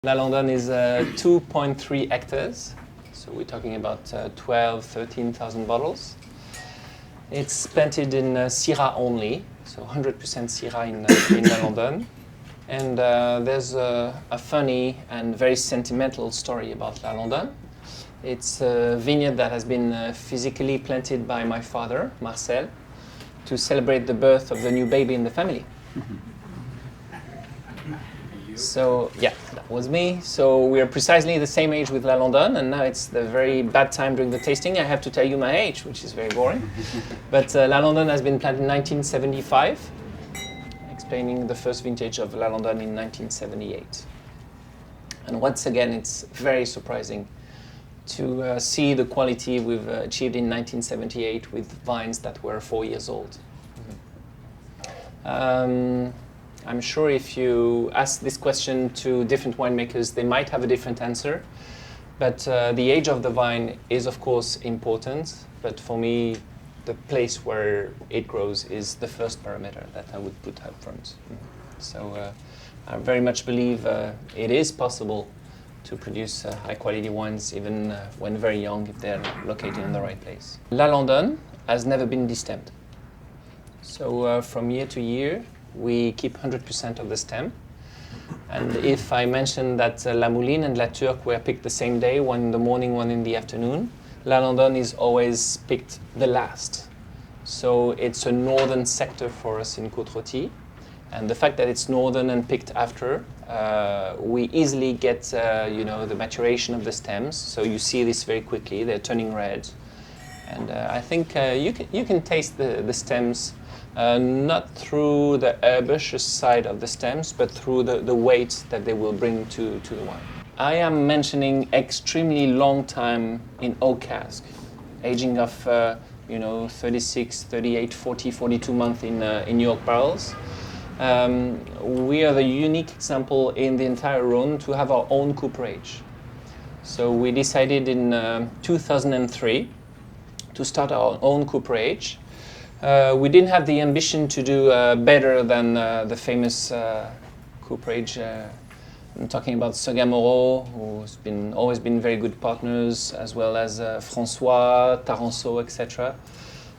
La Landonne is 2.3 hectares, so we're talking about 13,000 bottles. It's planted in Syrah only, so 100% Syrah in La Landonne. And there's a funny and very sentimental story about La Landonne. It's a vineyard that has been physically planted by my father, Marcel, to celebrate the birth of the new baby in the family. So yeah, that was me. So we're precisely the same age with La Landonne, and now it's the very bad time during the tasting. I have to tell you my age, which is very boring. But La Landonne has been planted in 1975, explaining the first vintage of La Landonne in 1978. And once again, it's very surprising to see the quality we've achieved in 1978 with vines that were 4 years old. I'm sure if you ask this question to different winemakers, they might have a different answer. But the age of the vine is, of course, important. But for me, the place where it grows is the first parameter that I would put up front. So I very much believe it is possible to produce high-quality wines even when very young, if they're located in the right place. La Landonne has never been destemmed. So from year to year, we keep 100% of the stem. And if I mention that La Mouline and La Turque were picked the same day, one in the morning, one in the afternoon, La Landonne is always picked the last. So it's a northern sector for us in Côte-Rôties. And the fact that it's northern and picked after, we easily get the maturation of the stems. So you see this very quickly, they're turning red. And I think you can taste the stems not through the herbaceous side of the stems, but through the weight that they will bring to the wine. I am mentioning extremely long time in oak cask, aging of 36, 38, 40, 42 months in New York barrels. We are the unique example in the entire Rhône to have our own cooperage. So we decided in 2003 to start our own cooperage. We didn't have the ambition to do better than the famous cooperage. I'm talking about Segamoro, who's always been very good partners, as well as François, Taranceau, etc.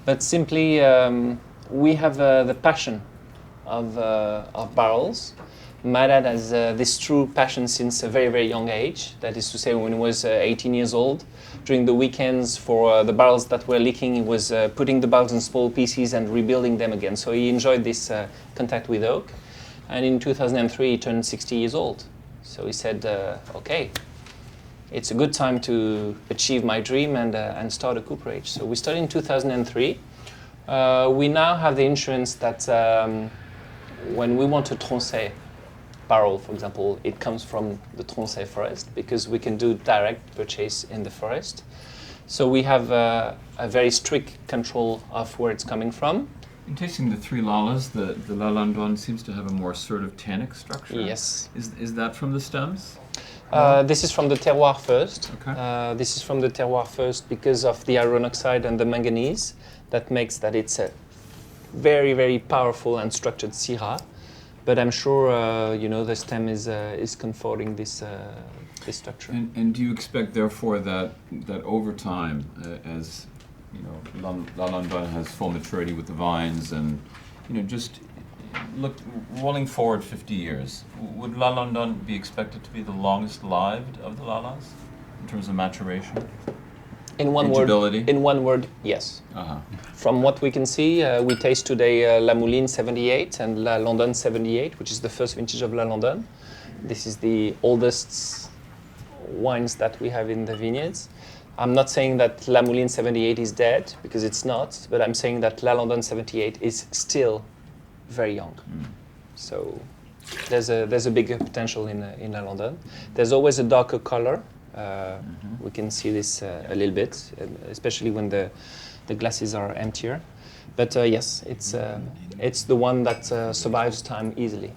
But simply, we have the passion of barrels. My dad has this true passion since a very, very young age. That is to say, when he was 18 years old, during the weekends for the barrels that were leaking, he was putting the barrels in small pieces and rebuilding them again. So he enjoyed this contact with oak. And in 2003, he turned 60 years old. So he said, okay, it's a good time to achieve my dream and start a cooperage. So we started in 2003. We now have the insurance that when we want to Tronchet barrel, for example, it comes from the Tronchet forest because we can do direct purchase in the forest. So we have a very strict control of where it's coming from. In tasting the three Lalas, the La Landonne seems to have a more assertive tannic structure. Yes. Is that from the stems? This is from the terroir first. Okay. This is from the terroir first because of the iron oxide and the manganese. That makes that it's a very, very powerful and structured Syrah. But I'm sure the stem is comforting this structure. And do you expect, therefore, that over time, as La Landonne has full maturity with the vines, and just rolling forward 50 years, would La Landonne be expected to be the longest lived of the Lalas in terms of maturation? In one word, yes. Uh-huh. From what we can see, we taste today La Mouline 78 and La Landonne 78, which is the first vintage of La Landonne. This is the oldest wines that we have in the vineyards. I'm not saying that La Mouline 78 is dead, because it's not, but I'm saying that La Landonne 78 is still very young. So there's a bigger potential in La Landonne. There's always a darker color. We can see this a little bit, especially when the glasses are emptier. But yes, it's the one that survives time easily.